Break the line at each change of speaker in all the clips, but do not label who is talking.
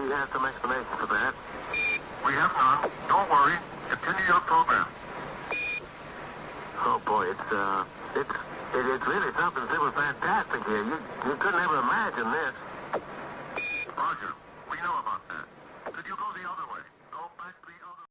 you have some explanation for that? We have none. Don't worry. Continue your program. Oh boy, it's really something super fantastic here. You couldn't ever imagine this. Roger. We know about that. Could you go the other way? Go back the other way.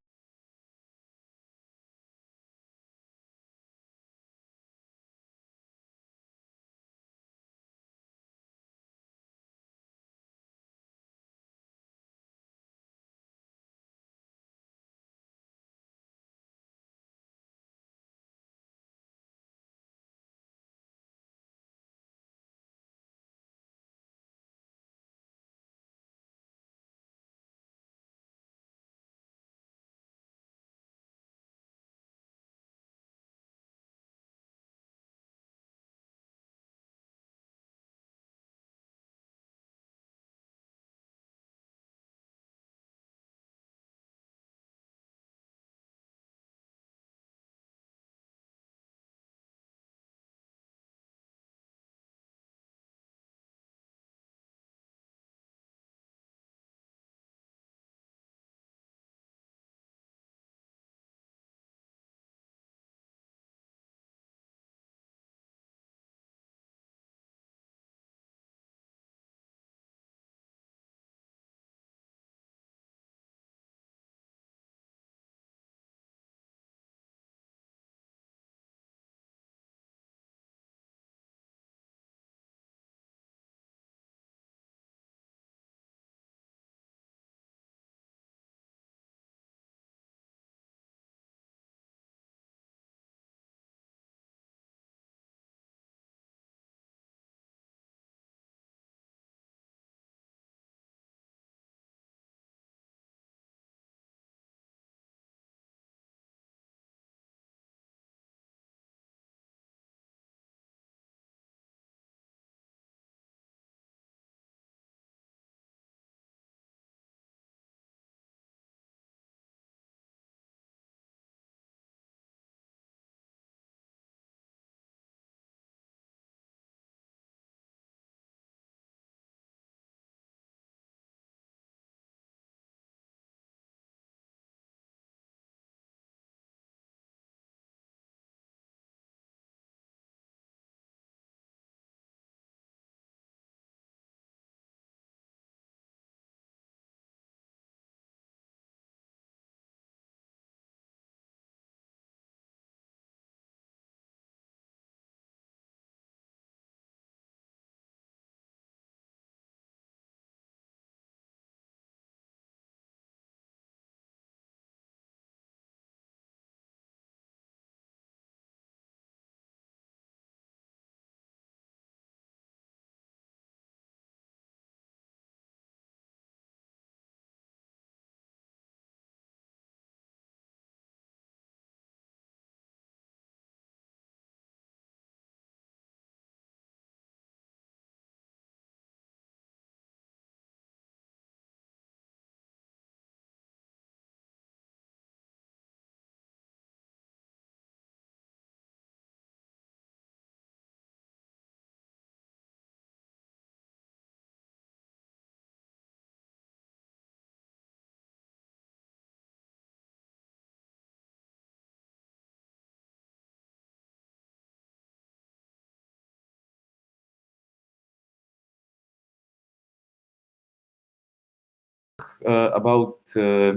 About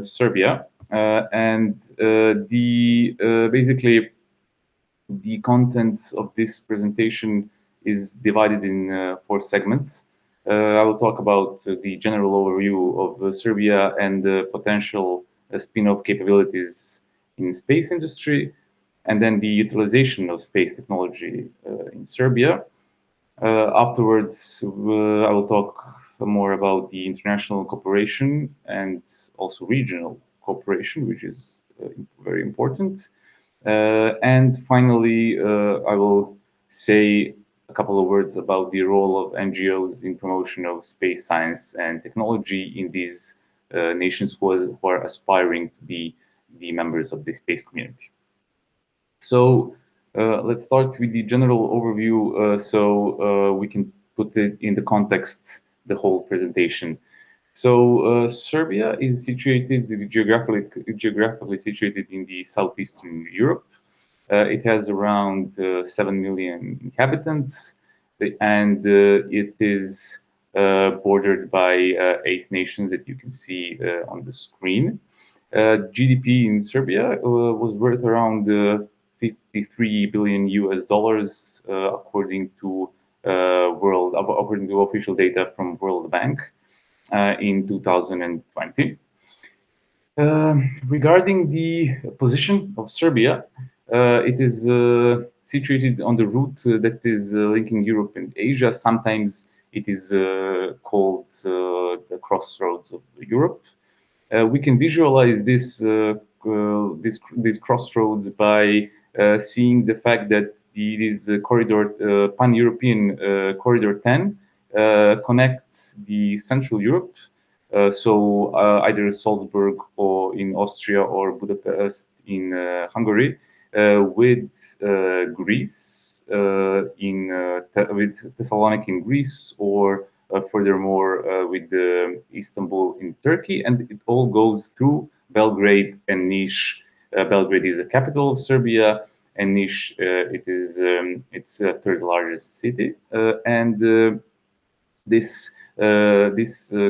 Serbia and the basically the content of this presentation is divided in four segments. I will talk about the general overview of Serbia and the potential spin-off capabilities in space industry, and then the utilization of space technology in Serbia. Afterwards, I will talk more about the international cooperation and also regional cooperation, which is very important. And finally, I will say a couple of words about the role of NGOs in promotion of space science and technology in these nations who are aspiring to be the members of the space community. So let's start with the general overview so we can put it in the context, the whole presentation. So Serbia is situated geographically situated in the southeastern Europe. It has around 7 million inhabitants, and it is bordered by 8 nations that you can see on the screen. GDP in Serbia was worth around 53 billion US dollars, according to official data from World Bank in 2020. Regarding the position of Serbia, it is situated on the route that is linking Europe and Asia. Sometimes it is called the crossroads of Europe. We can visualize this crossroads by seeing the fact that it is pan-European corridor 10 connects the Central Europe, either Salzburg or in Austria or Budapest in Hungary, with Greece with Thessaloniki in Greece, or furthermore with Istanbul in Turkey, and it all goes through Belgrade and Niš. Belgrade is the capital of Serbia, and Niš it is its third largest city, and this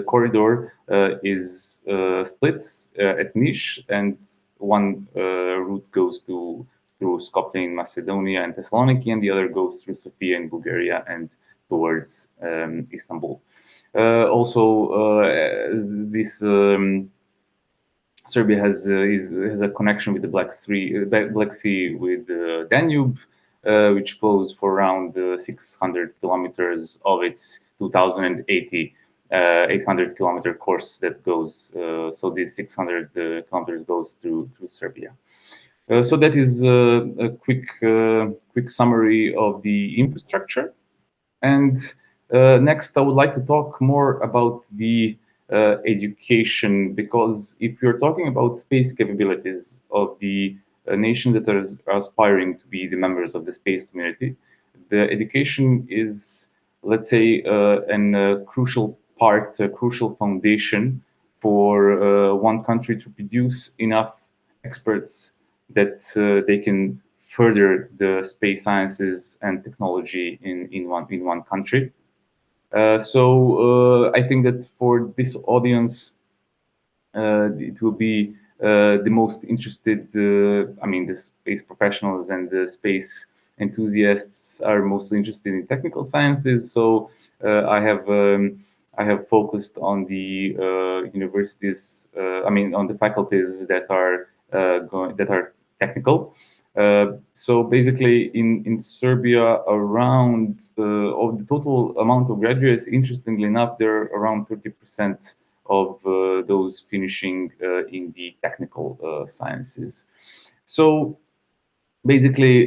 corridor is splits at Niš, and one route goes through Skopje in Macedonia and Thessaloniki, and the other goes through Sofia in Bulgaria and towards Istanbul. This Serbia has a connection with the Black Sea with Danube, which flows for around 600 kilometers of its 2,080 800-kilometer course that goes. So these 600 kilometers goes through Serbia. So that is a quick summary of the infrastructure. And next, I would like to talk more about the education, because if you're talking about space capabilities of the nations that are aspiring to be the members of the space community, the education is, let's say, a crucial part, a crucial foundation for one country to produce enough experts that they can further the space sciences and technology in one country. So I think that for this audience, it will be the most interested. I mean, the space professionals and the space enthusiasts are mostly interested in technical sciences. So I have focused on the universities. On the faculties that are technical. So basically, in Serbia, around of the total amount of graduates, interestingly enough, there are around 30% of those finishing in the technical sciences. So basically,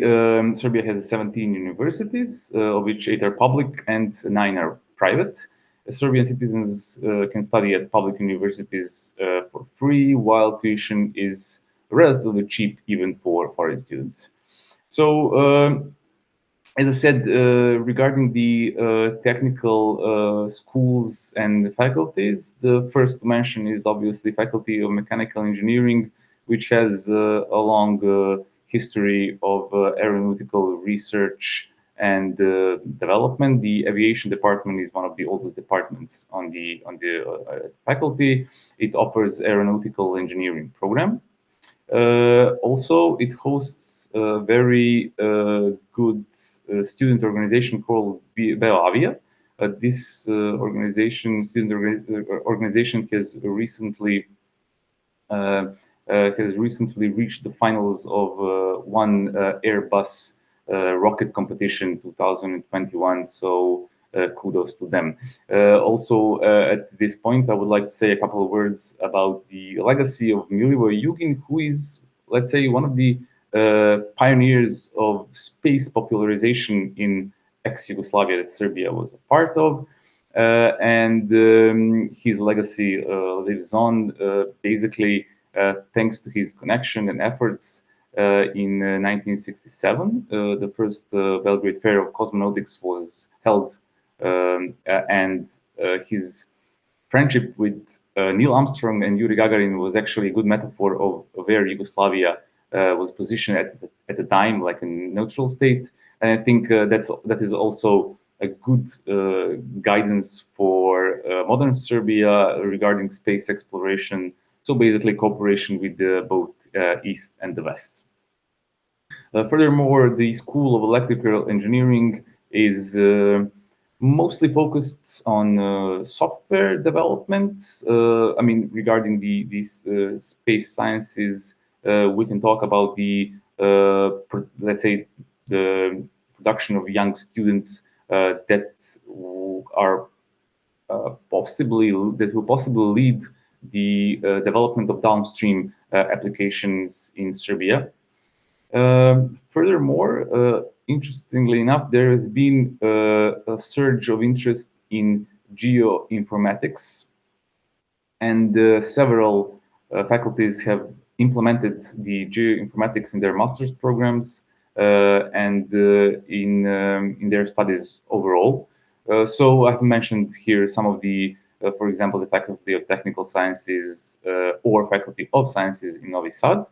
Serbia has 17 universities, of which 8 are public and 9 are private. Serbian citizens can study at public universities for free, while tuition is relatively cheap even for foreign students. So, as I said, regarding the technical schools and faculties, the first to mention is obviously Faculty of Mechanical Engineering, which has a long history of aeronautical research and development. The Aviation department is one of the oldest departments on the faculty. It offers aeronautical engineering program. Also, it hosts a very good student organization called Beoavia. This student organization, has recently reached the finals of one Airbus rocket competition 2021. So kudos to them. Also, at this point, I would like to say a couple of words about the legacy of Milivoje Jugin, who is, let's say, one of the pioneers of space popularization in ex-Yugoslavia that Serbia was a part of. And his legacy lives on, basically thanks to his connection and efforts. In 1967, the first Belgrade Fair of Cosmonautics was held, and his friendship with Neil Armstrong and Yuri Gagarin was actually a good metaphor of where Yugoslavia was positioned at the time, like a neutral state. And I think that is also a good guidance for modern Serbia regarding space exploration. So basically, cooperation with both East and the West. Furthermore, the School of Electrical Engineering is mostly focused on software development. I mean, regarding these space sciences, we can talk about let's say, the production of young students that are that will possibly lead the development of downstream applications in Serbia. Furthermore, interestingly enough, there has been a surge of interest in geoinformatics, and several faculties have implemented the geoinformatics in their master's programs and in their studies overall. So I've mentioned here some of the, for example, the Faculty of Technical Sciences or Faculty of Sciences in Novi Sad,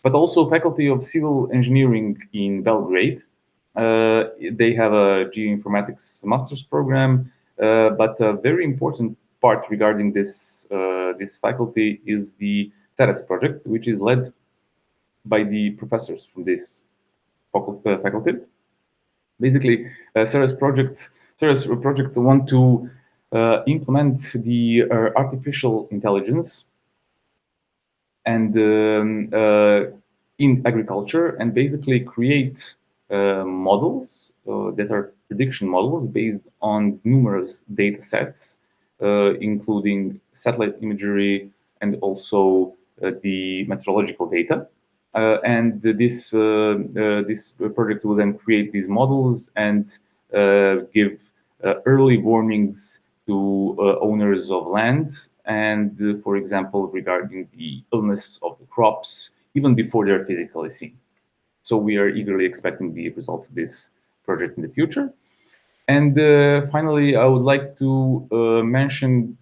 but also Faculty of Civil Engineering in Belgrade. They have a geoinformatics master's program, but a very important part regarding this faculty is the TERES project, which is led by the professors from this faculty. Basically, TERES project want to implement the artificial intelligence and in agriculture, and basically create models that are prediction models based on numerous data sets, including satellite imagery and also the meteorological data. And this project will then create these models and give early warnings to owners of land, and for example, regarding the illness of the crops, even before they're physically seen. So we are eagerly expecting the results of this project in the future. And finally, I would like to mention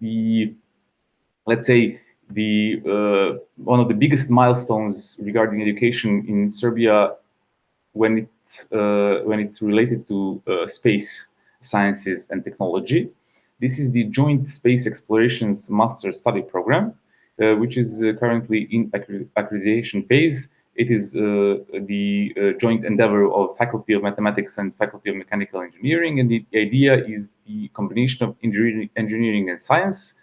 let's say, one of the biggest milestones regarding education in Serbia when it's related to space sciences and technology. This is the Joint Space Explorations Master Study Program, which is currently in accreditation phase. It is the joint endeavor of Faculty of Mathematics and Faculty of Mechanical Engineering, and the idea is the combination of engineering and science.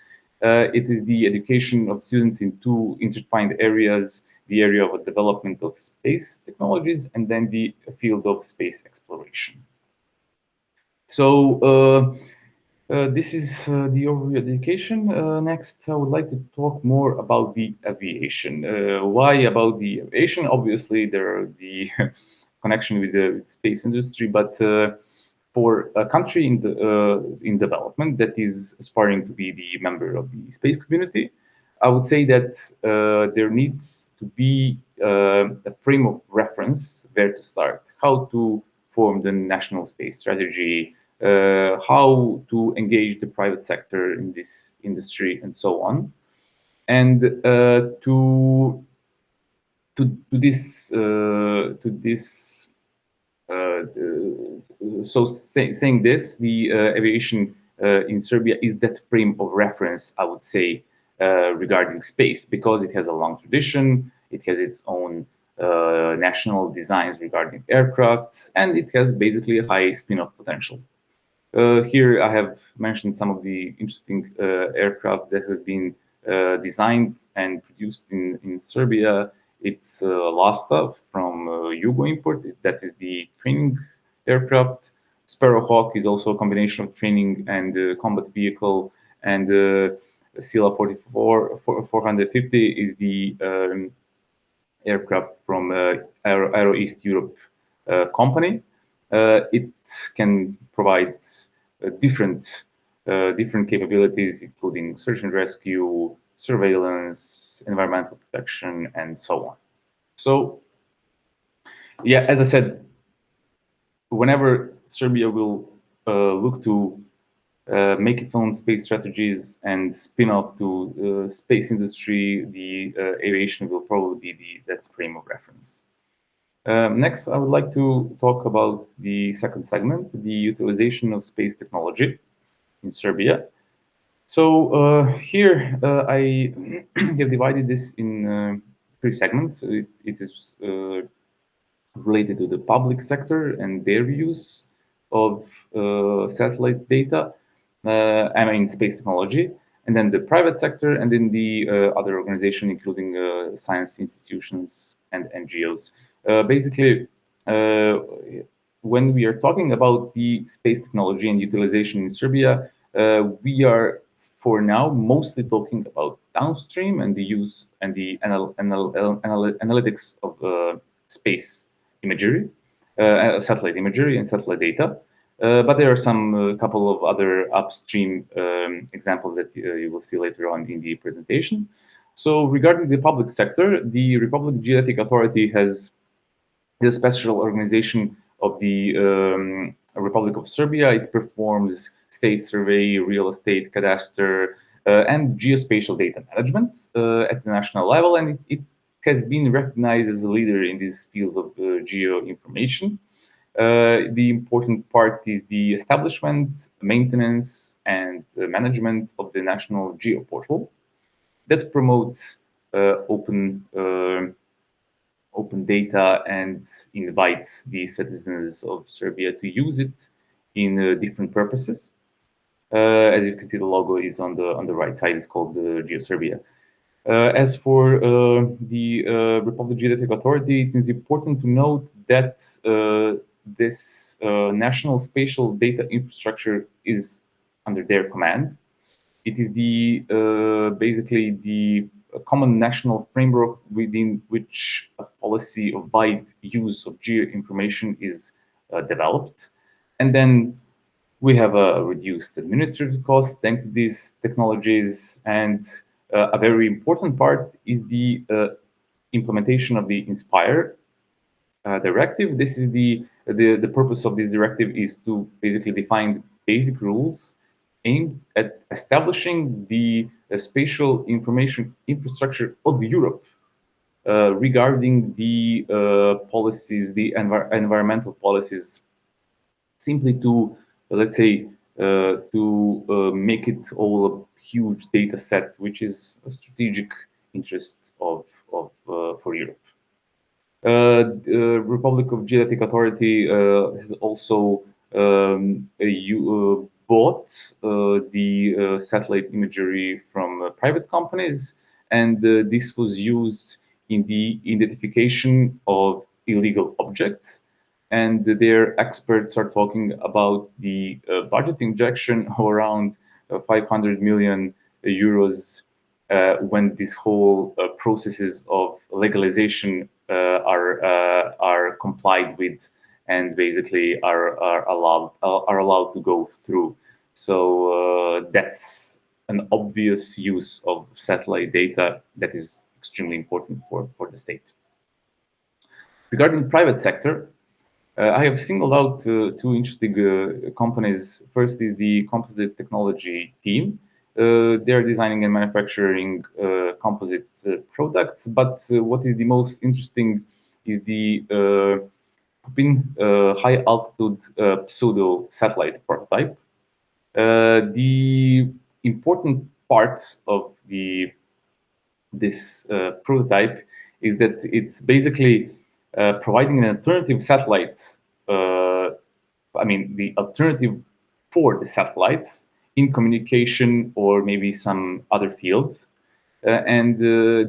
It is the education of students in two intertwined areas: the area of development of space technologies and then the field of space exploration. So this is the overview of education. Next, I would like to talk more about the aviation. Why about the aviation? Obviously, there are the connection with the space industry, but for a country in development that is aspiring to be the member of the space community, I would say that there needs to be a frame of reference where to start, how to form the national space strategy, how to engage the private sector in this industry, and so on. And saying this, the aviation in Serbia is that frame of reference, I would say, regarding space, because it has a long tradition, it has its own national designs regarding aircrafts, and it has basically a high spin-off potential. Here I have mentioned some of the interesting aircraft that have been designed and produced in Serbia. It's Lasta from Yugo Import, that is the training aircraft. Sparrowhawk is also a combination of training and combat vehicle, and Sila 450 is the aircraft from Aero East Europe company. It can provide different capabilities, including search and rescue, surveillance, environmental protection, and so on. So, yeah, as I said, whenever Serbia will look to make its own space strategies and spin off to space industry, the aviation will probably be that frame of reference. Next, I would like to talk about the second segment, the utilization of space technology in Serbia. So here I have divided this in three segments. It is related to the public sector and their use of satellite data, I mean space technology, and then the private sector, and then the other organization, including science institutions and NGOs. Basically, uh, when we are talking about the space technology and utilization in Serbia, we are for now mostly talking about downstream and the use and the analytics of space imagery, satellite imagery and satellite data. But there are some couple of other upstream examples that you will see later on in the presentation. So regarding the public sector, the Republic Geodetic Authority has the special organization of the Republic of Serbia. It performs state survey, real estate, cadastre, and geospatial data management at the national level, and it has been recognized as a leader in this field of geo information. The important part is the establishment, maintenance, and management of the national geo portal that promotes open data and invites the citizens of Serbia to use it in different purposes. As you can see, the logo is on the right side. It's called the GeoSerbia. As for the Republic Geodetic Authority, it is important to note that this national spatial data infrastructure is under their command. It is the basically the common national framework within which a policy of wide use of geo information is developed, and then we have a reduced administrative cost thanks to these technologies, and a very important part is the implementation of the Inspire directive. This is the purpose of this directive is to basically define basic rules aimed at establishing the spatial information infrastructure of Europe regarding the policies, the environmental policies, simply to, let's say, to make it all a huge data set, which is a strategic interest of for Europe. The Republic of Geodetic Authority has also bought the satellite imagery from private companies, and this was used in the identification of illegal objects. And their experts are talking about the budget injection of around 500 million euros when this whole processes of legalization are complied with and basically are allowed to go through. So that's an obvious use of satellite data that is extremely important for the state. Regarding private sector, I have singled out two interesting companies. First is the composite technology team. They are designing and manufacturing composite products, but what is the most interesting is the high altitude pseudo satellite prototype. The important part of this prototype is that it's basically providing an alternative satellite. I mean, the alternative for the satellites in communication or maybe some other fields. And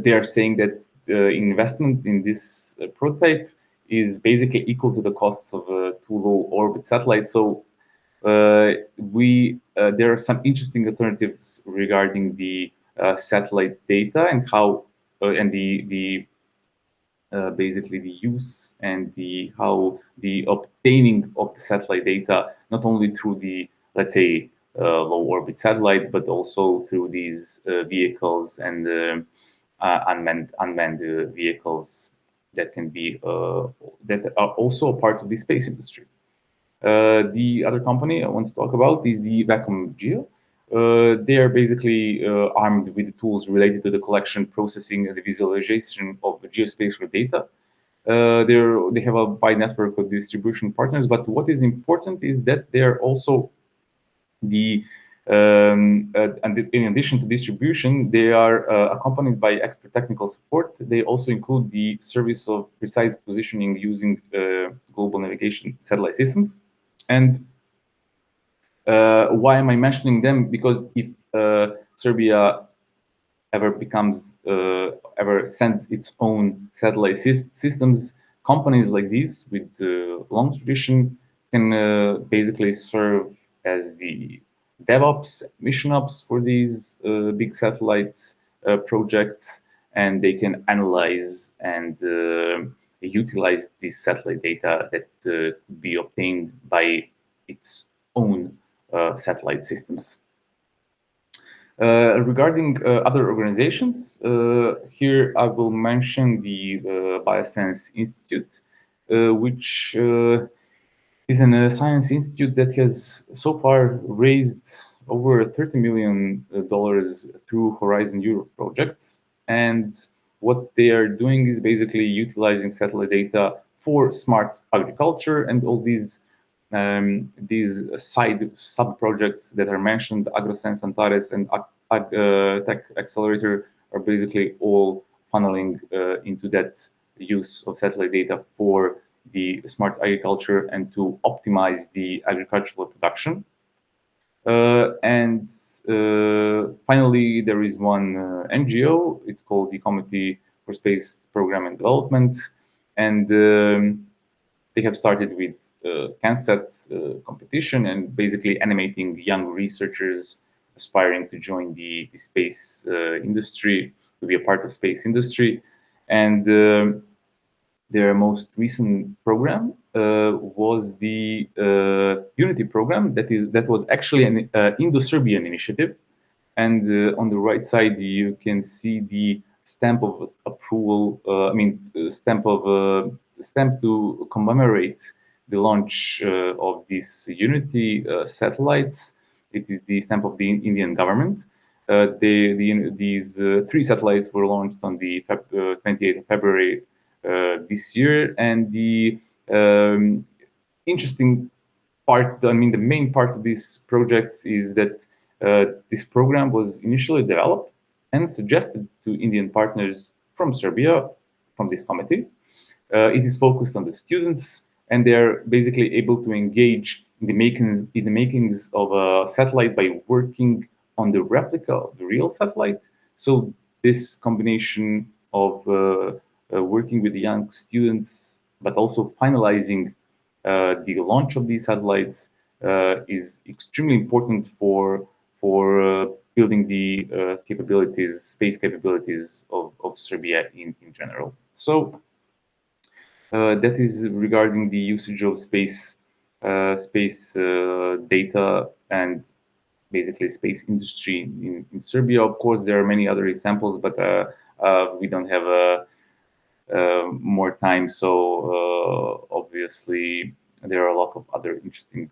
they are saying that investment in this prototype is basically equal to the costs of two low orbit satellites. So there are some interesting alternatives regarding the satellite data and how and the basically the use and the how the obtaining of the satellite data not only through the, let's say, low orbit satellites, but also through these vehicles and unmanned vehicles that can be that are also a part of the space industry. The other company I want to talk about is the Vacuum Geo. They are basically armed with the tools related to the collection, processing, and the visualization of the geospatial data. They have a wide network of distribution partners, but what is important is that they are also and in addition to distribution, they are accompanied by expert technical support. They also include the service of precise positioning using global navigation satellite systems. And why am I mentioning them? Because if Serbia ever sends its own satellite systems, companies like these with long tradition can basically serve as the DevOps, mission ops for these big satellite projects, and they can analyze and utilize this satellite data that could be obtained by its own satellite systems. Regarding other organizations, here I will mention the Biosense Institute, which is a science institute that has so far raised over $30 million through Horizon Europe projects. And what they are doing is basically utilizing satellite data for smart agriculture and all these side sub projects that are mentioned, AgroSense, Antares, and Tech Accelerator are basically all funneling into that use of satellite data for the smart agriculture and to optimize the agricultural production. And finally, there is one NGO. It's called the Committee for Space Program and Development, and they have started with CanSat competition and basically animating young researchers aspiring to join the space industry, to be a part of space industry. And their most recent program was the Unity program that was actually an Indo-Serbian initiative. And on the right side, you can see the stamp of approval. Stamp to commemorate the launch of these Unity satellites. It is the stamp of the Indian government. These three satellites were launched on the 28th of February this year, and the interesting part, the main part of these projects is that this program was initially developed and suggested to Indian partners from Serbia, from this committee. It is focused on the students, and they are basically able to engage in the makings of a satellite by working on the replica of the real satellite. So this combination of working with the young students, but also finalizing the launch of these satellites is extremely important for building the space capabilities of Serbia in general. So that is regarding the usage of space data and basically space industry in Serbia. Of course, there are many other examples, but we don't have more time. So obviously, there are a lot of other interesting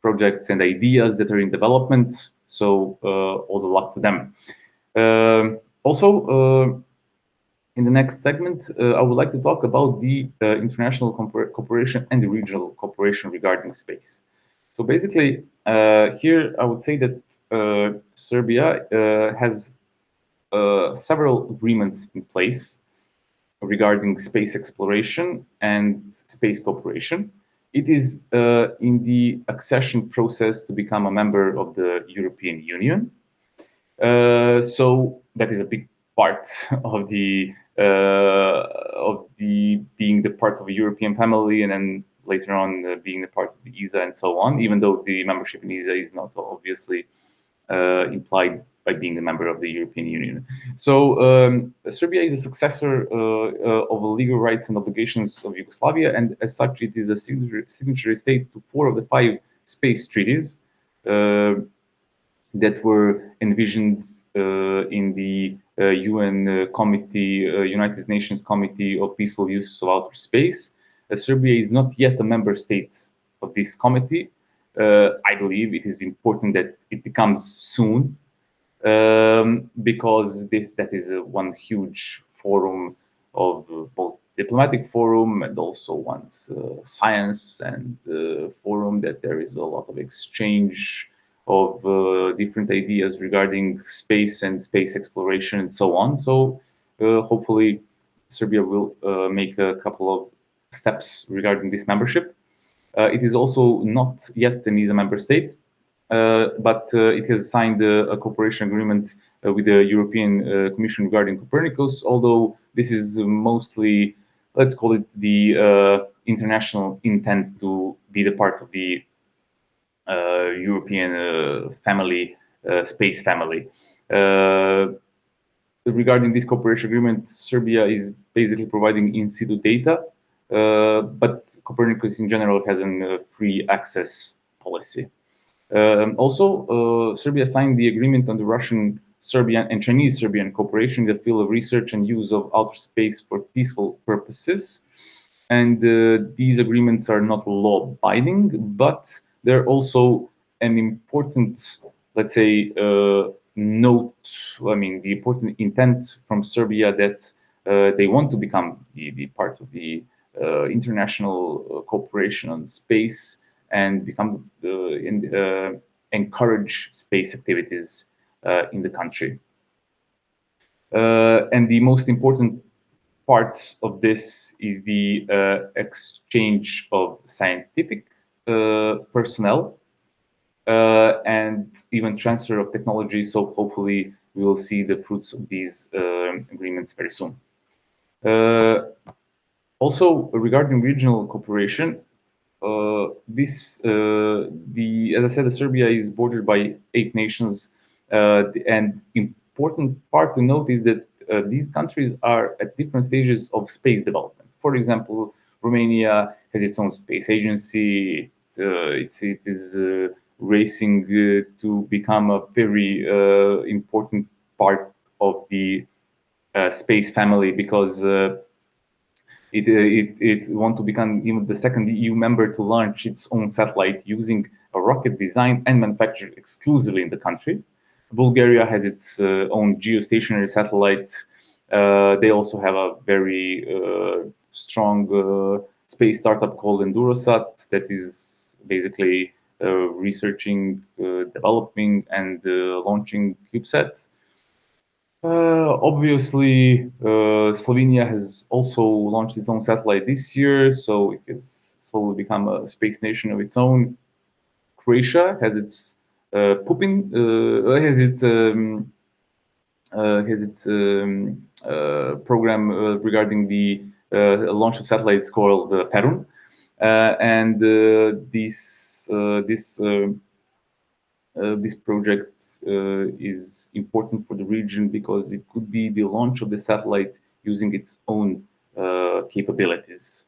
projects and ideas that are in development. So all the luck to them. Also, in the next segment, I would like to talk about the international cooperation and the regional cooperation regarding space. So basically, here I would say that Serbia has several agreements in place regarding space exploration and space cooperation. It is in the accession process to become a member of the European Union. So that is a big part of the being the part of a European family, and then later on being the part of the ESA and so on. Even though the membership in ESA is not obviously implied by being a member of the European Union. So Serbia is a successor of the legal rights and obligations of Yugoslavia, and as such, it is a signatory state to 4 of the 5 space treaties that were envisioned in the UN Committee, United Nations Committee of Peaceful Use of Outer Space. Serbia is not yet a member state this committee. I believe it is important that it becomes soon, because that is one huge forum of both diplomatic forum and also one's science and forum, that there is a lot of exchange of different ideas regarding space and space exploration and so on. So hopefully Serbia will make a couple of steps regarding this membership. It is also not yet an ESA member state, but it has signed a cooperation agreement with the European Commission regarding Copernicus, although this is mostly, let's call it the international intent to be the part of the European family, space family. Regarding this cooperation agreement, Serbia is basically providing in situ data, but Copernicus in general has a free access policy. Also, Serbia signed the agreement on the Russian, Serbian, and Chinese Serbian cooperation in the field of research and use of outer space for peaceful purposes. And these agreements are not law binding, but they're also an important, let's say, note. I mean, the important intent from Serbia that they want to become the part of the international cooperation on space and become encourage space activities in the country. And the most important parts of this is the exchange of scientific personnel and even transfer of technology. So hopefully we will see the fruits of these agreements very soon. Also, regarding regional cooperation, as I said, Serbia is bordered by 8 nations, and important part to note is that these countries are at different stages of space development. For example, Romania has its own space agency. It is racing to become a very important part of the space family, because it want to become even the second EU member to launch its own satellite using a rocket designed and manufactured exclusively in the country. Bulgaria has its own geostationary satellite. They also have a very strong space startup called Endurosat that is basically researching, developing, and launching CubeSats. Obviously, Slovenia has also launched its own satellite this year, so it has slowly become a space nation of its own. Croatia has its Pupin, has its program regarding the launch of satellites called Perun, and this project is important for the region because it could be the launch of the satellite using its own capabilities,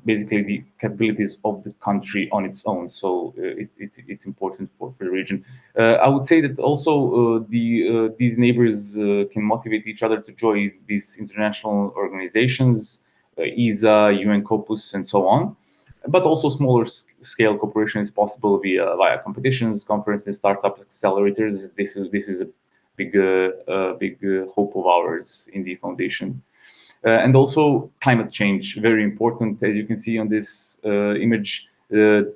basically the capabilities of the country on its own. So it's important for the region. I would say that also these neighbors can motivate each other to join these international organizations, ESA, UN COPUS, and so on. But also smaller scale cooperation is possible via competitions, conferences, startup accelerators. This is a big hope of ours in the foundation. And also climate change, very important. As you can see on this image, the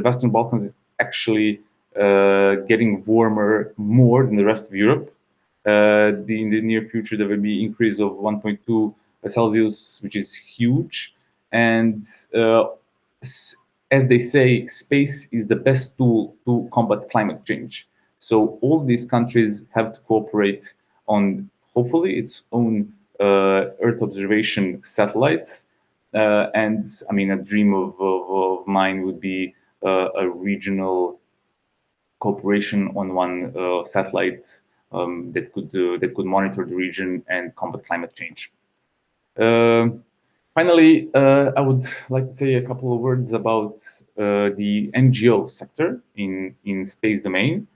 Western Balkans is actually getting warmer more than the rest of Europe. In the near future, there will be increase of 1.2 Celsius, which is huge. And as they say, space is the best tool to combat climate change. So all these countries have to cooperate on, hopefully, its own Earth observation satellites. And I mean, a dream of mine would be a regional cooperation on one satellite that could monitor the region and combat climate change. Finally, I would like to say a couple of words about the NGO sector in space domain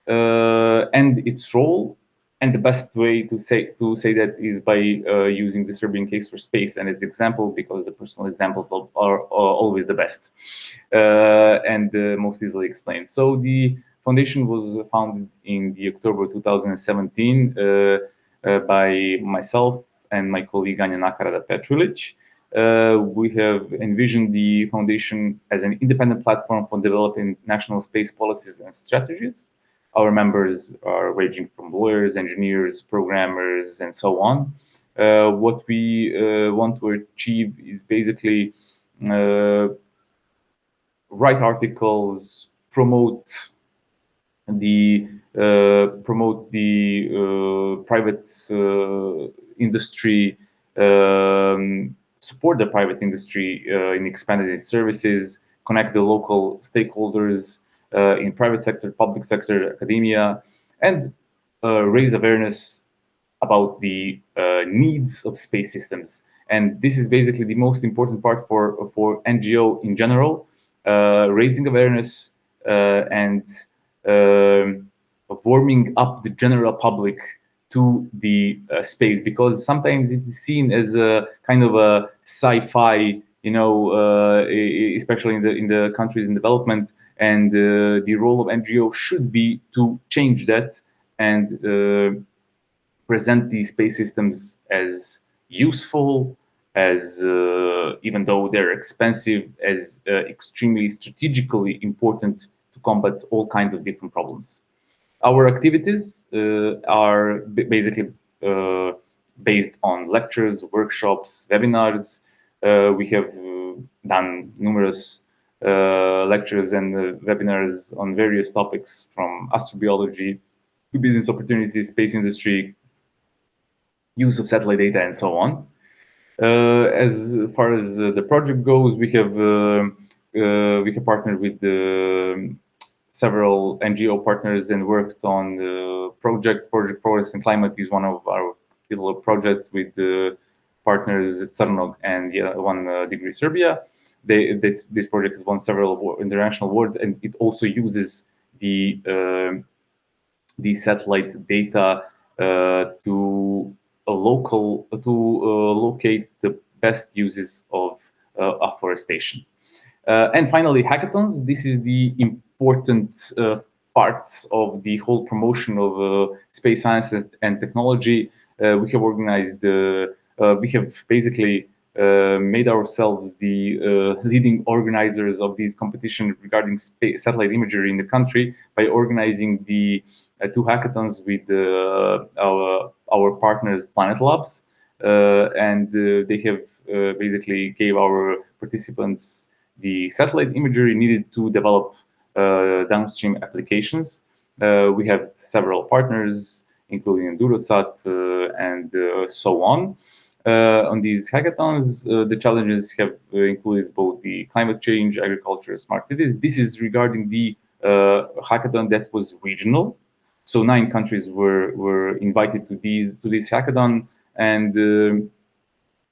and its role And the best way to say that is by using the Serbian case for space and as example, because the personal examples are always the best and most easily explained. So the foundation was founded in the October 2017 by myself and my colleague Anja Nakarada Petrulic. We have envisioned the foundation as an independent platform for developing national space policies and strategies. Our members are ranging from lawyers, engineers, programmers, and so on. What we want to achieve is basically write articles, promote the private industry, support the private industry in expanding its services, connect the local stakeholders in private sector, public sector, academia, and raise awareness about the needs of space systems. And this is basically the most important part for NGO in general, raising awareness and warming up the general public to the space, because sometimes it is seen as a kind of a sci-fi, especially in the countries in development, and the role of NGO should be to change that and present these space systems as useful, as even though they're expensive, as extremely strategically important to combat all kinds of different problems. Our activities are basically based on lectures, workshops, webinars. We have done numerous lectures and webinars on various topics, from astrobiology to business opportunities, space industry, use of satellite data, and so on. As far as the project goes, we have partnered with several NGO partners and worked on the Project Forest and Climate is one of our little projects with the partners Crnog and One Degree Serbia. This project has won several international awards, and it also uses the satellite data to locate the best uses of afforestation. And finally, hackathons. This is the important part of the whole promotion of space science and technology. We have organized, we have basically made ourselves the leading organizers of these competitions regarding satellite imagery in the country by organizing the two hackathons with our partners Planet Labs, and they have basically gave our participants the satellite imagery needed to develop downstream applications. We have several partners, including Endurosat and so on. On these hackathons, the challenges have included both the climate change, agriculture, smart cities. This is regarding the hackathon that was regional. So 9 countries were invited to this hackathon, and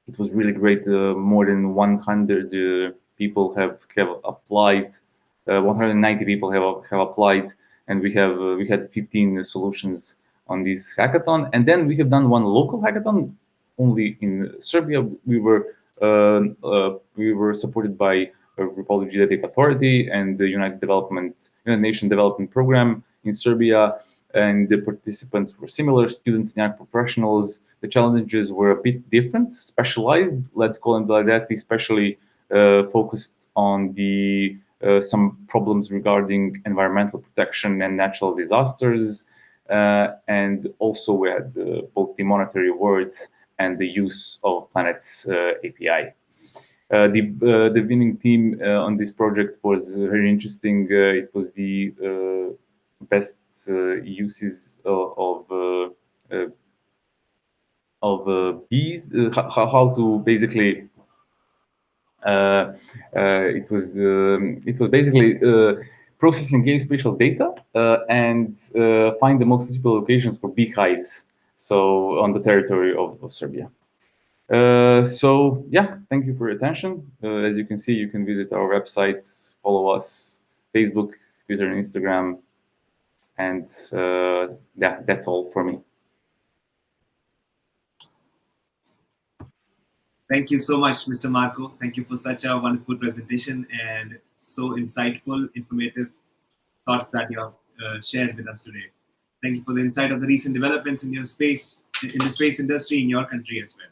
it was really great. More than 100 people have applied. 190 people have applied, and we had 15 solutions on this hackathon. And then we have done one local hackathon only in Serbia. We were supported by Republic Geodetic Authority and the United Nation Development Program in Serbia, and the participants were similar, students and young professionals. The challenges were a bit different, specialized, let's call them like that, especially focused on the some problems regarding environmental protection and natural disasters. And also we had both the monetary awards and the use of Planet's API. The winning team on this project was very interesting. It was the best uses of bees, how to basically it was basically processing geospatial data and find the most suitable locations for beehives, so on the territory of Serbia. So yeah, thank you for your attention. As you can see, you can visit our website, follow us, Facebook, Twitter, and Instagram. And yeah, that's all for me.
Thank you so much, Mr. Marko. Thank you for such a wonderful presentation and so insightful, informative thoughts that you have shared with us today. Thank you for the insight of the recent developments in your space, in the space industry in your country as well.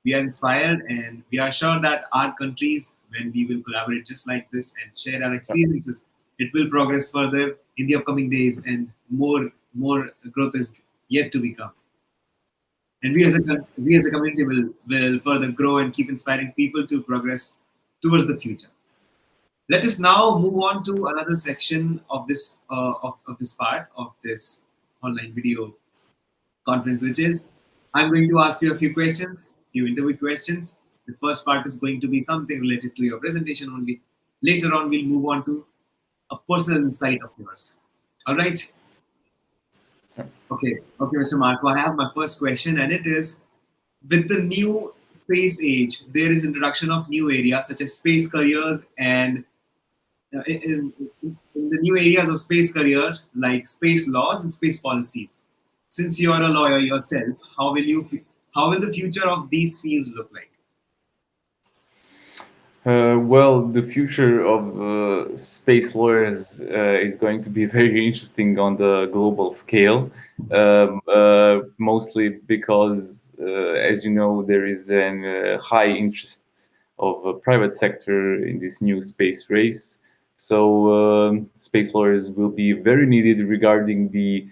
We are inspired and we are sure that our countries, when we will collaborate just like this and share our experiences, it will progress further in the upcoming days and more growth is yet to become. And we as a community will further grow and keep inspiring people to progress towards the future. Let us now move on to another section of this of this part of this online video conference, which is I'm going to ask you a few questions, few interview questions. The first part is going to be something related to your presentation only. Later on, we'll move on to a personal insight of yours. All right. Okay, Mr. Marko, I have my first question, and it is: with the new space age, there is introduction of new areas such as space careers and in the new areas of space careers like space laws and space policies. Since you are a lawyer yourself, how will the future of these fields look like?
Well, the future of space lawyers is going to be very interesting on the global scale, mostly because, as you know, there is a high interest of private sector in this new space race. So space lawyers will be very needed regarding the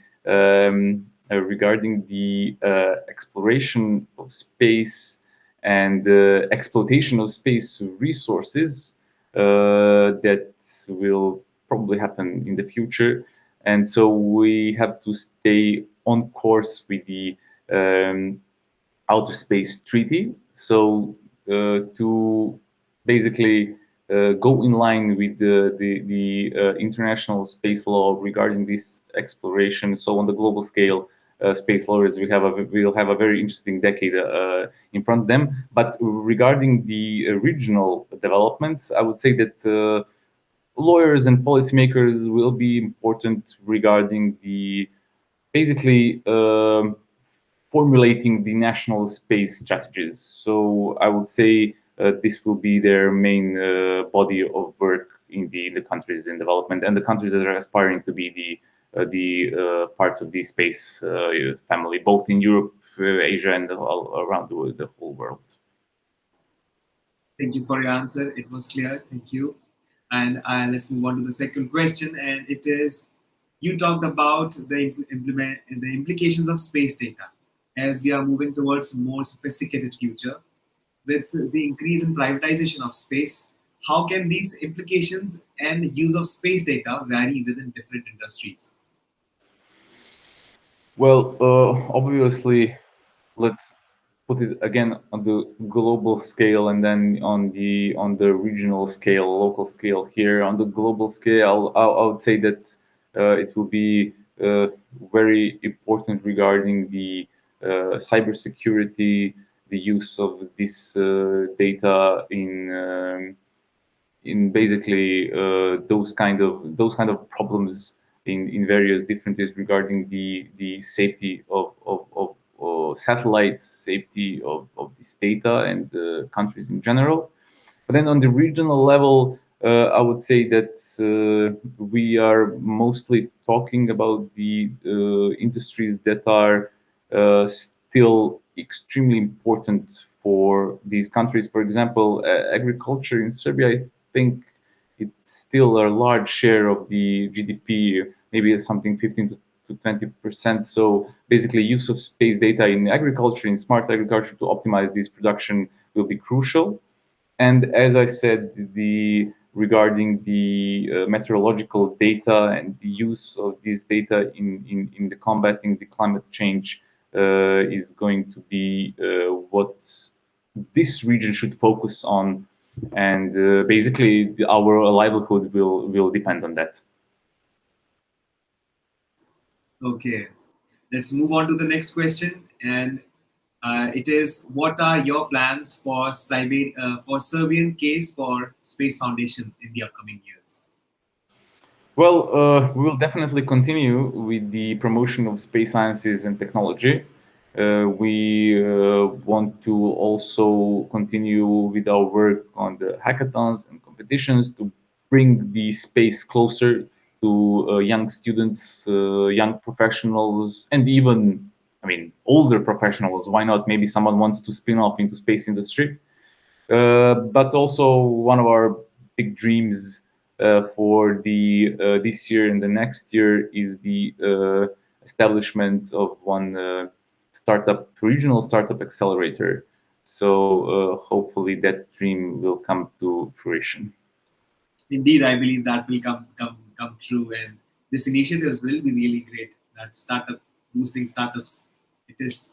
exploration of space and exploitation of space resources that will probably happen in the future. And so we have to stay on course with the Outer Space Treaty. So to basically go in line with the international space law regarding this exploration. So on the global scale, space lawyers will have a very interesting decade in front of them. But regarding the regional developments, I would say that lawyers and policymakers will be important regarding the basically formulating the national space strategies. So I would say this will be their main body of work in the countries in development and the countries that are aspiring to be the part of the space family, both in Europe, Asia, and all around the whole world.
Thank you for your answer. It was clear. Thank you. And let's move on to the second question. And it is, you talked about the implications of space data as we are moving towards a more sophisticated future. With the increase in privatization of space, how can these implications and use of space data vary within different industries?
Well, obviously, let's put it again on the global scale and then on the regional scale, local scale. Here on the global scale, I would say that it will be very important regarding the cybersecurity, the use of this data in basically those kind of problems in various differences regarding the safety of satellites, safety of this data and countries in general. But then on the regional level, I would say that we are mostly talking about the industries that are still extremely important for these countries. For example, agriculture in Serbia, I think it's still a large share of the GDP, maybe something 15 to 20%. So basically, use of space data in agriculture, in smart agriculture, to optimize this production will be crucial. And as I said, regarding the meteorological data and the use of this data in the combating the climate change is going to be what this region should focus on, and basically our livelihood will depend on that.
Okay, let's move on to the next question, and it is: what are your plans for Serbian case for Space Foundation in the upcoming years?
Well, we will definitely continue with the promotion of space sciences and technology. We want to also continue with our work on the hackathons and competitions to bring the space closer to young students, young professionals, and even, I mean, older professionals. Why not? Maybe someone wants to spin off into space industry. But also one of our big dreams for the this year and the next year is the establishment of one regional startup accelerator. So hopefully that dream will come to fruition.
Indeed, I believe that will come true, and this initiative will be really great. That startup boosting startups, it is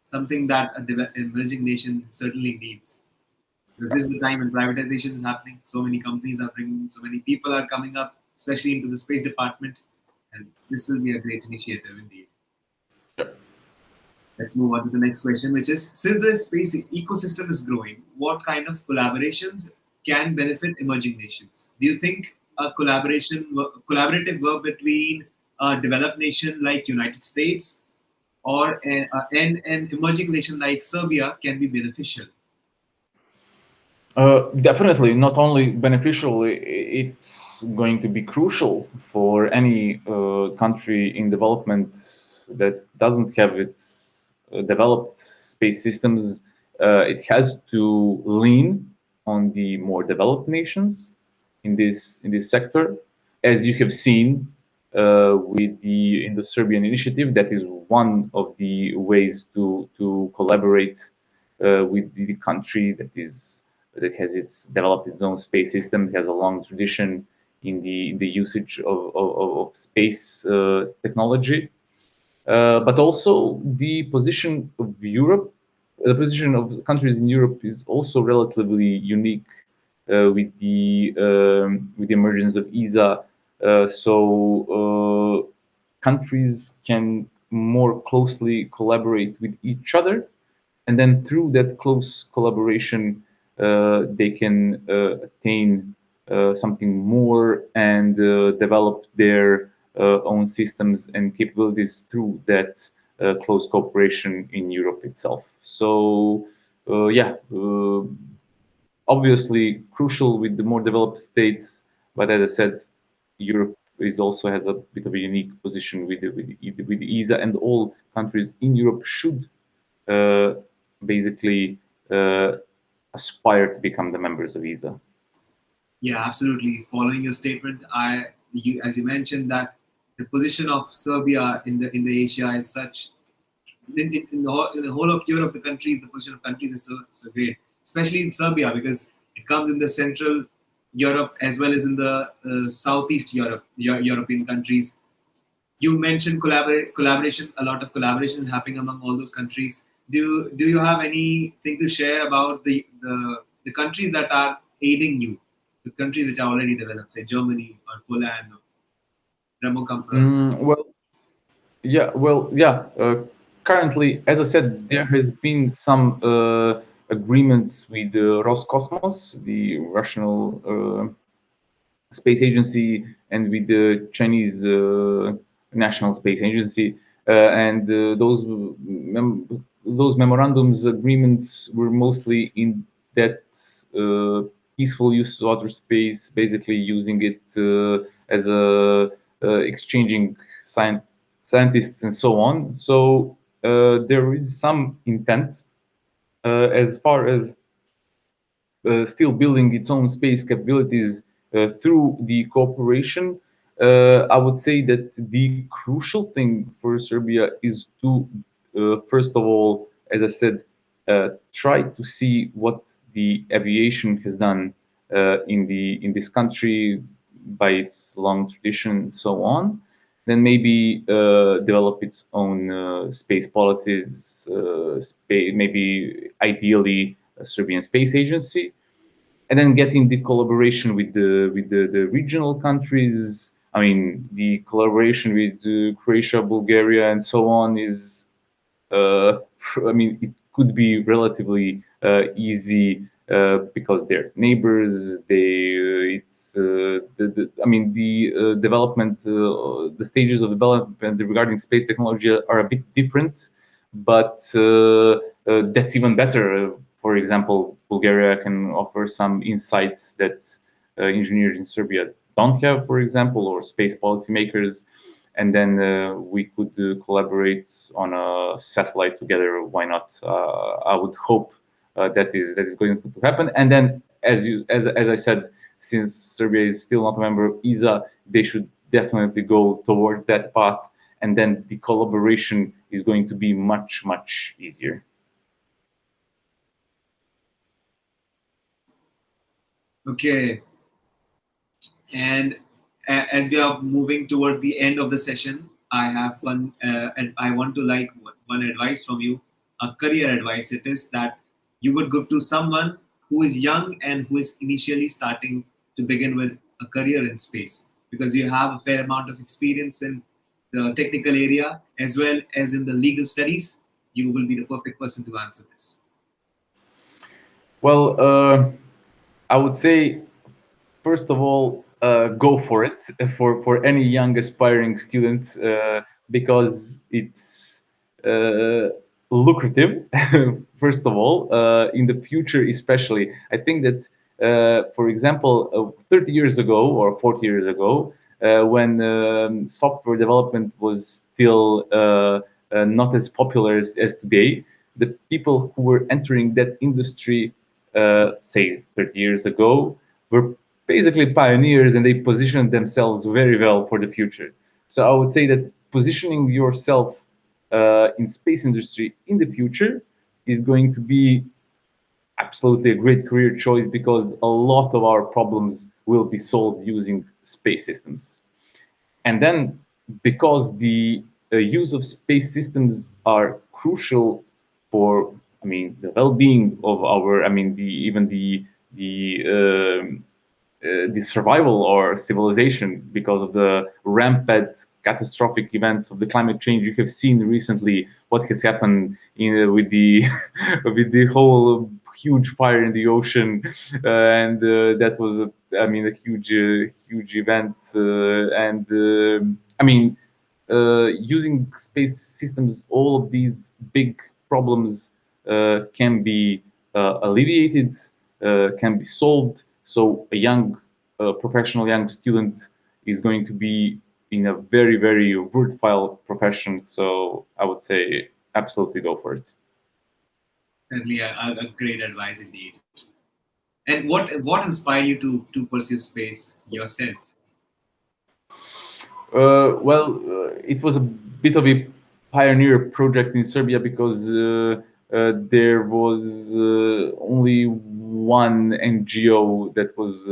something that emerging nation certainly needs. Because this is the time when privatization is happening. So many companies are bringing, so many people are coming up, especially into the space department, and this will be a great initiative indeed. Let's move on to the next question, which is: since the space ecosystem is growing, what kind of collaborations can benefit emerging nations? Do you think a collaborative work between a developed nation like United States or an emerging nation like Serbia can be beneficial?
Definitely, not only beneficial, it's going to be crucial for any country in development that doesn't have its developed space systems. It has to lean on the more developed nations in this sector, as you have seen with the Serbian initiative. That is one of the ways to collaborate with the country that has developed its own space system. It has a long tradition in the usage of space technology, but also the position of Europe. The position of countries in Europe is also relatively unique with the emergence of ESA. So countries can more closely collaborate with each other, and then through that close collaboration, they can attain something more and develop their own systems and capabilities through that close cooperation in Europe itself. So, yeah, obviously crucial with the more developed states, but as I said, Europe is also has a bit of a unique position with ESA, and all countries in Europe should uh, basically aspire to become the members of ESA.
Yeah, absolutely. Following your statement, as you mentioned, that the position of Serbia in the Asia is such in the whole of Europe, the countries, the position of countries is so great, especially in Serbia because it comes in the Central Europe as well as in the Southeast Europe, European countries. You mentioned collaboration, a lot of collaboration is happening among all those countries. Do you have anything to share about the countries that are aiding you, the countries which are already developed, say Germany or Poland or
Well, yeah. Currently, as I said, there has been some agreements with Roscosmos, the Russian space agency, and with the Chinese National Space Agency, and those memorandums agreements were mostly in that peaceful use of outer space, basically using it as a exchanging scientists and so on. So there is some intent as far as still building its own space capabilities through the cooperation. I would say that the crucial thing for Serbia is to, first of all, as I said, try to see what the aviation has done in this country by its long tradition and so on. Then maybe develop its own space policies, maybe ideally a Serbian space agency, and then getting the collaboration with the regional countries. I mean, the collaboration with Croatia, Bulgaria, and so on is, uh, I mean, it could be relatively easy because they're neighbors. I mean, the development, the stages of development regarding space technology are a bit different. but that's even better. For example, Bulgaria can offer some insights that engineers in Serbia don't have, for example, or space policymakers, and then we could collaborate on a satellite together. Why not? I would hope that is going to happen. And then, as I said, since Serbia is still not a member of ESA, they should definitely go toward that path, and then the collaboration is going to be much easier.
Okay. And as we are moving toward the end of the session, I have one, and I want to like one advice from you, a career advice. It is that you would give to someone who is young and who is initially starting to begin with a career in space, because you have a fair amount of experience in the technical area as well as in the legal studies. You will be the perfect person to answer this.
Well, I would say, first of all, go for it for any young aspiring student, because it's lucrative. First of all, in the future, especially, I think that, for example, 30 years ago or 40 years ago, when software development was still not as popular as today, the people who were entering that industry, say 30 years ago, were basically pioneers, and they positioned themselves very well for the future. So I would say that positioning yourself in space industry in the future is going to be absolutely a great career choice, because a lot of our problems will be solved using space systems. And then, because the use of space systems are crucial for, the well-being of our, the survival or civilization, because of the rampant catastrophic events of the climate change. You have seen recently what has happened with the with the whole huge fire in the ocean, and that was a huge event, and using space systems, all of these big problems can be alleviated, can be solved. So a young professional, young student is going to be in a very worthwhile profession. So I would say absolutely go for it.
Certainly, a great advice indeed. And what inspired you to pursue space yourself?
It was a bit of a pioneer project in Serbia, because there was only one NGO that was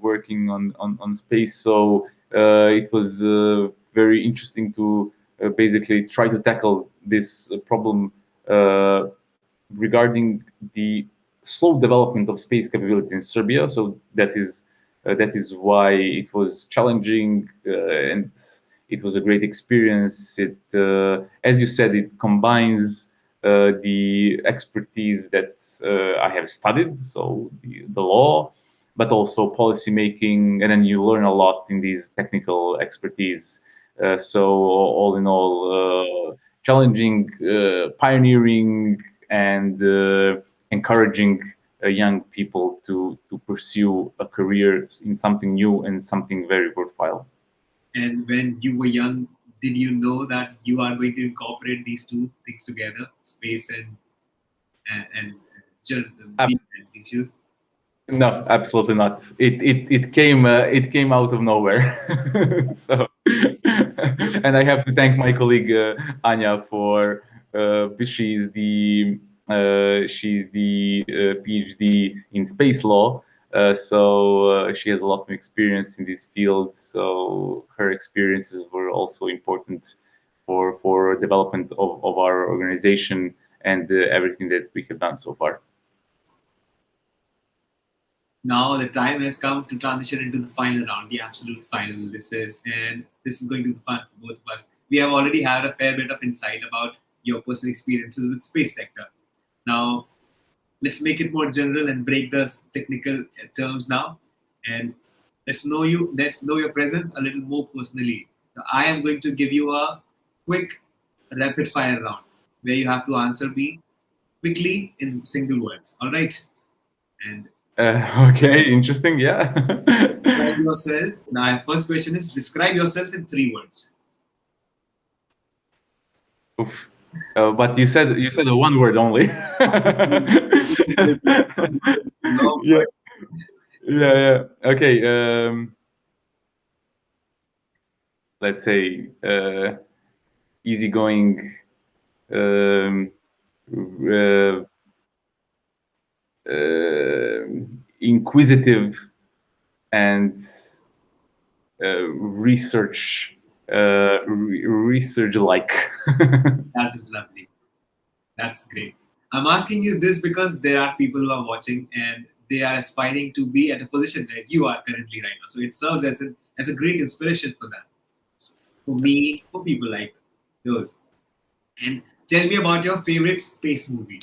working on space. So it was very interesting to basically try to tackle this problem regarding the slow development of space capability in Serbia. So that is why it was challenging, and it was a great experience. It, as you said, it combines the expertise that I have studied, so the law, but also policy making, and then you learn a lot in these technical expertise. So all in all, challenging, pioneering, and encouraging young people to pursue a career in something new and something very worthwhile.
And when you were young, did you know that you are going to incorporate these two things together, space and these issues?
No, absolutely not. It came out of nowhere. So, and I have to thank my colleague Anya for she's the PhD in space law. So she has a lot of experience in this field. So her experiences were also important for development of our organization and everything that we have done so far.
Now the time has come to transition into the final round, the absolute final. This is going to be fun for both of us. We have already had a fair bit of insight about your personal experiences with space sector. Now let's make it more general and break the technical terms now, and let's know your presence a little more personally. Now, I am going to give you a quick rapid fire round. where you have to answer me quickly in single words. All right. And
Okay, interesting. Yeah.
describe yourself. Now, first question is describe yourself in 3 words.
Oof. But you said a one word only.
Long
Yeah,
word.
yeah. Okay. Let's say easygoing, um, uh, inquisitive, and research like.
That is lovely. That's great. I'm asking you this because there are people who are watching and they are aspiring to be at a position that you are currently right now. So it serves as a great inspiration for them, for me, for people like those. And tell me about your favorite space movie.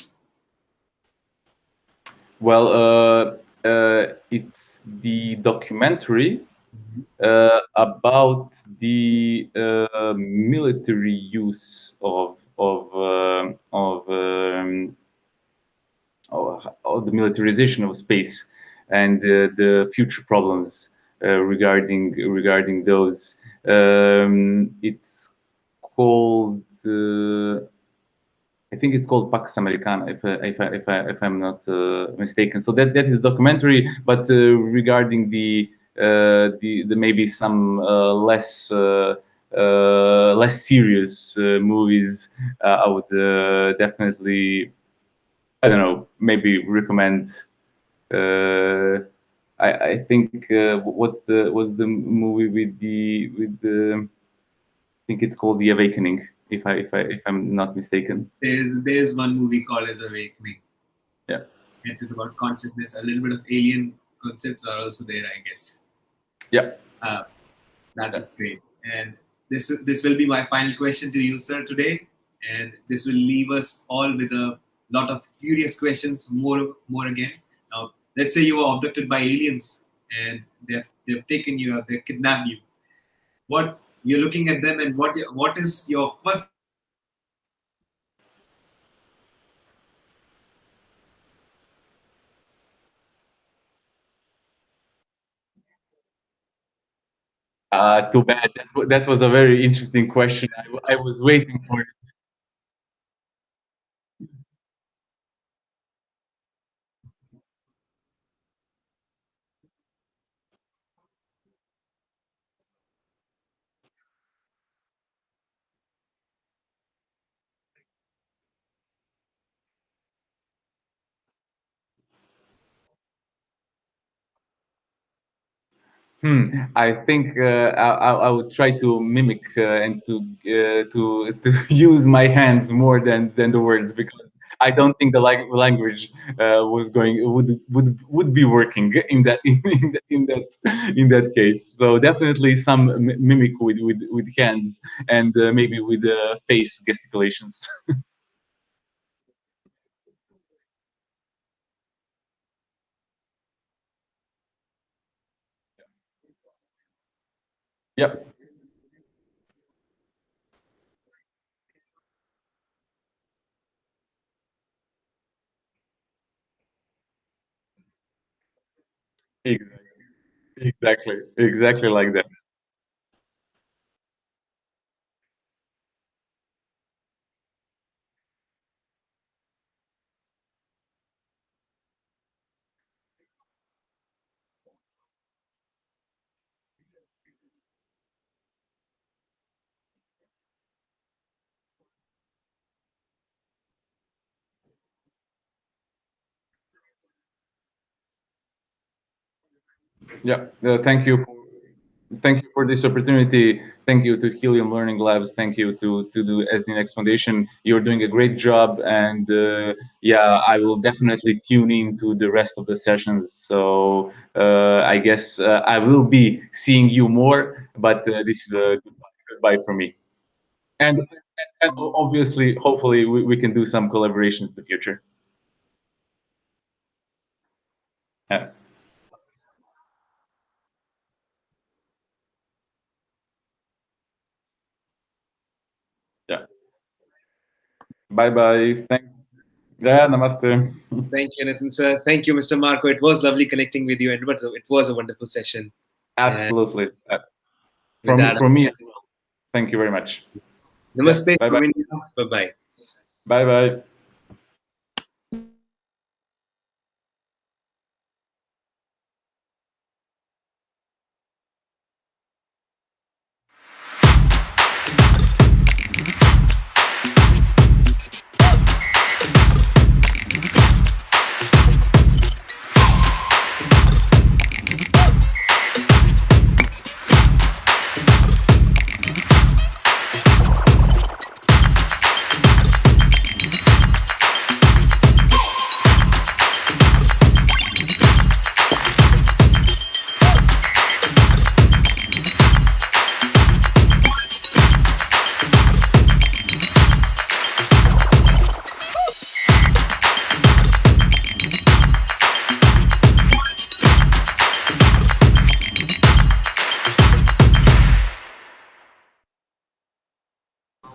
Well, it's the documentary
Mhm.
about the military use of the militarization of space and the future problems regarding those. It's called. I think it's called Pax Americana, if I'm not mistaken. So that is a documentary, but regarding the maybe some less serious movies, I would definitely, I don't know, maybe recommend. Uh, I think what's the movie I think it's called The Awakening, if I'm not mistaken.
There's one movie called as Awakening.
Yeah.
It is about consciousness. A little bit of alien concepts are also there, I guess.
Yeah.
Uh, that is great. And this will be my final question to you, sir, today. And this will leave us all with a lot of curious questions, more again. Now, let's say you were abducted by aliens and they've taken you, they've kidnapped you. What you're looking at them, and what is your first.
Too bad. That was a very interesting question. I was waiting for it. I think I would try to mimic and to use my hands more than the words, because I don't think the language was going would be working in that in that case. So definitely some mimic with hands and maybe with face gesticulations. Yep. Exactly like that. Yeah, thank you for this opportunity. Thank you to Helium Learning Labs. Thank you to the SDNx Foundation. You're doing a great job, and yeah, I will definitely tune in to the rest of the sessions. So I guess I will be seeing you more, but this is a goodbye for me. And, and obviously, hopefully, we can do some collaborations in the future. Yeah, yeah. Bye bye. Yeah, namaste.
Thank you, Nitin sir. Thank you, Mr. Marko. It was lovely connecting with you, and it was a wonderful session.
Absolutely.
With that,
From me as well. Thank you very much.
namaste
Bye
from
bye.
India. Bye bye.
Bye bye.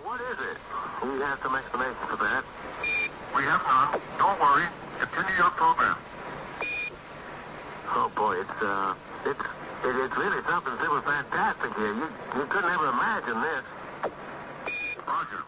What is it? We have some explanation for that. We have none. Don't worry. Continue your program. Oh boy, it's really something super fantastic here. You couldn't ever imagine this. Roger.